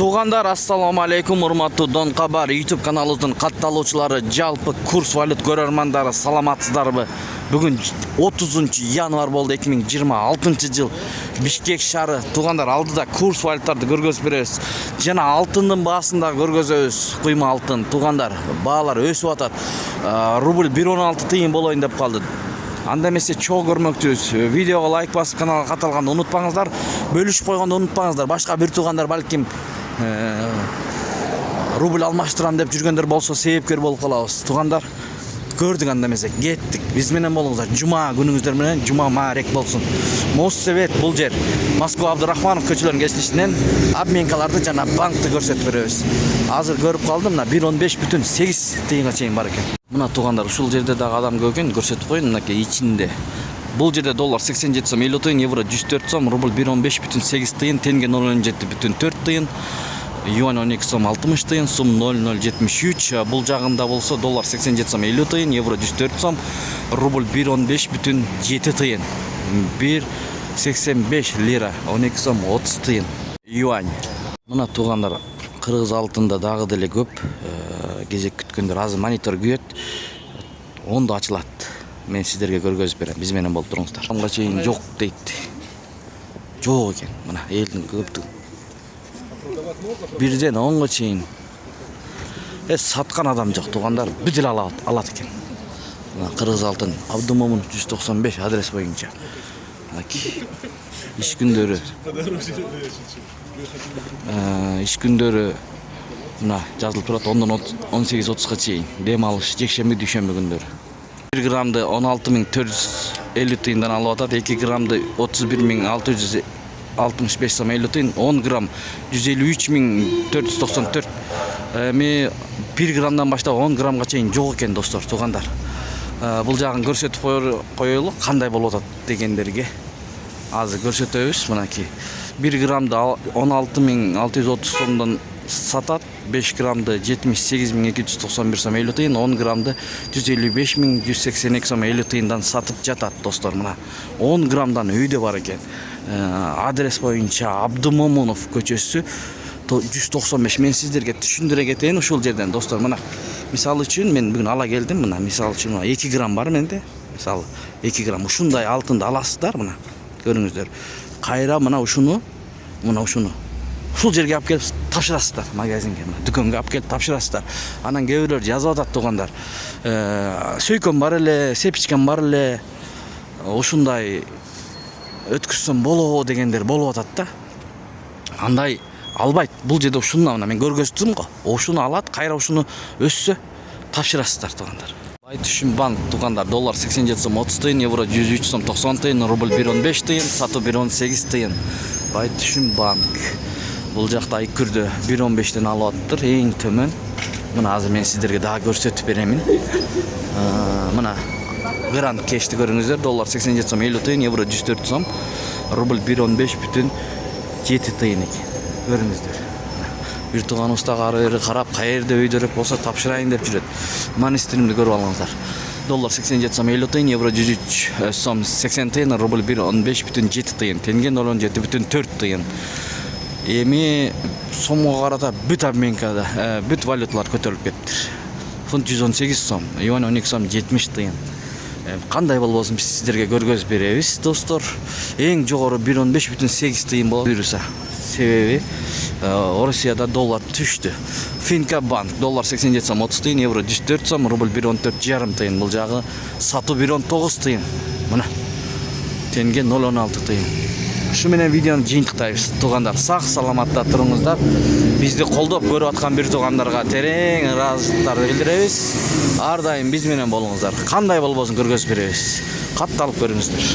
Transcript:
Туғандар, ассаламу алейкум, урматтуу Дон Кабар YouTube каналыбыздын катталуучулары, жалпы курс валют көрөрмандары, саламатсыздарбы? Бүгүн 30 январ болду, 2026 жыл. Бишкек шаары туғандар алдыда курс валюттарды көргөзүп беребиз. Жана алтындын баасында көргөзөбүз. Куйма алтын туғандар, баалар өсүп атат. Рубль 1.16 тыйын болоюн деп калды. Анда эмесе чоң көрмөктүбүз. Видеого лайк басып, каналга каталганды унутпаңыздар. Бөлүшүп койгонду унутпаңыздар. Башка бир туғандар балким рубль алмаштырам деп жүргөндөр болсо себепкер болуп калабыз. Туғандар, көрдүк анда эмесе, кеттик. Биз менен болуңуздар. Жума күнүңүздөр менен жума маарек болсун. Моссовет бул жер Москва Абдурахманов көчөлөрүнүн кесилишинен обменкаларды жана банкты көрсөтүп беребиз. Азыр көрүп калдым, мына 1.15.8 тыйынга чейин бар экен. Мына туғандар, ушул жерде дагы адам көп экен, көрсөтүп коеюн, мынакей ичинде. Бул жерде доллар 87 сом 50 тыйын, евро 104 сом, рубль 1.15.8 тыйын, тенге 0.17.4 тыйын, юань 12 сом 60 тыйын, сум 0.073. Бул жагында болсо доллар 87 сом 50 тыйын, евро 104 сом, рубль 1.15.7 тыйын, 1.85 лира 12 сом 30 тыйын, юань. Мына туғандар, кыргыз алтында дагы деле көп кезек күткөндөр. Азыр монитор күйөт, ондо ачылат. Мен сиздерге көргөзүп берем. Биз менен болуп туруңуздар. Тамга чейин жок дейт. Жок экен. Мына элдин көптүгү. Бирден 10га чейин. Саткан адам жок, туғандар бүт эле алат экен. Мына кыргыз алтын Абдумомун 195 адрес боюнча. Иш күндөрү мына жазылып турат, 10-дан 18:30га чейин. Дем алыш жекшемби дүйшөмбү күндөрү. 1 грамды 16.450 тыйындан алып атат, 2 грамды 31.665 сом 50 тыйын, 10 грамм 153.494. Эми 1 грамдан баштап 10 граммга чейин жок экен достор, туғандар. Бул жагын көрсөтүп коелу, кандай болуп атат дегендерге. Азыр көрсөтөбүз, мынакей. 1 грамды 16.630 сомдон сатат, 5 грамды 78.291 сом 50 тыйын, 10 грамды 155.182 сом 50 тыйындан сатып жатат достор. Мына 10 грамдан үйдө бар экен. Адрес боюнча Абдумомунов көчөсү 195. Мен сиздерге түшүндүрө кетейин ушул жерден достор. Мына мисалы үчүн мен бүгүн ала келдим. Мына мисалы үчүн 2 грамм бар менде. Мисалы 2 грамм ушундай алтынды аласыздар, мына көрүңүздөр. Кайра мына ушуну ушул жерге алып келип тапшырасыздар, магазинге, дүкөнгө алып келип тапшырасыздар. Анан кээ бирлер жазып атат туғандар. Сөйкөм бар эле, сепичкем бар эле, ушундай өткүзсөм болобу дегендер болуп атат да. Андай албайт. Бул жерде ушуну мен көргөздүм го. Ушуну алат, кайра ушуну өссө тапшырасыздар туғандар. Байтүшүм банк туғандар, доллар 87 сом 30 тыйын, евро 103 сом 90 тыйын, рубль 1.15 тыйын, сатуу 1.18 тыйын. Байтүшүм банк. Бул жакта айкүрдө 1.15ден алып атыптыр, эң төмөн. Мына азыр мен сиздерге дагы көрсөтүп беремин. Мына Гранд кешти көрүңүздөр, доллар 87 сом 50 тыйын, евро 104 сом, рубль 1.15.7 тыйын экен. Көрүңүздөр. Бир туганыбыз дагы ары бери карап, каерде өйдөрөк болсо тапшырайын деп жүрөт. Манистеримди көрүп алыңыздар. Доллар 87 сом 50 тыйын, евро 103 сом 80 тыйын, рубль 1.15.7 тыйын, тенге 0.17.4 тыйын. Эми сомго карата бүт обменкада, бүт валюталар көтөрүлүп кетти. Фунт 118 сом, юань 12 сом 70 тыйын. Кандай болбосун биз сиздерге көргөзүп беребиз, достор. Эң жогору 1.15.8 тыйын болуп буюрса. Себеби Россияда доллар түштү. Финка банк доллар 87 сом 30 тыйын, евро 104 сом, рубль 1.14,5 тыйын. Бул жагы сатуу 1.9 тыйын. Мына тенге 0.16 тыйын. Ушу менен видеону жыйынтыктайбыз. Туғандар, сак саламатта туруңуздар. Бизди колдоп көрүп аткан бир туғандарга терең ыраазычылыктарды билдиребиз. Ар дайым биз менен болуңуздар. Кандай болбосун көргөзүп беребиз. Катталып көрүңүздөр.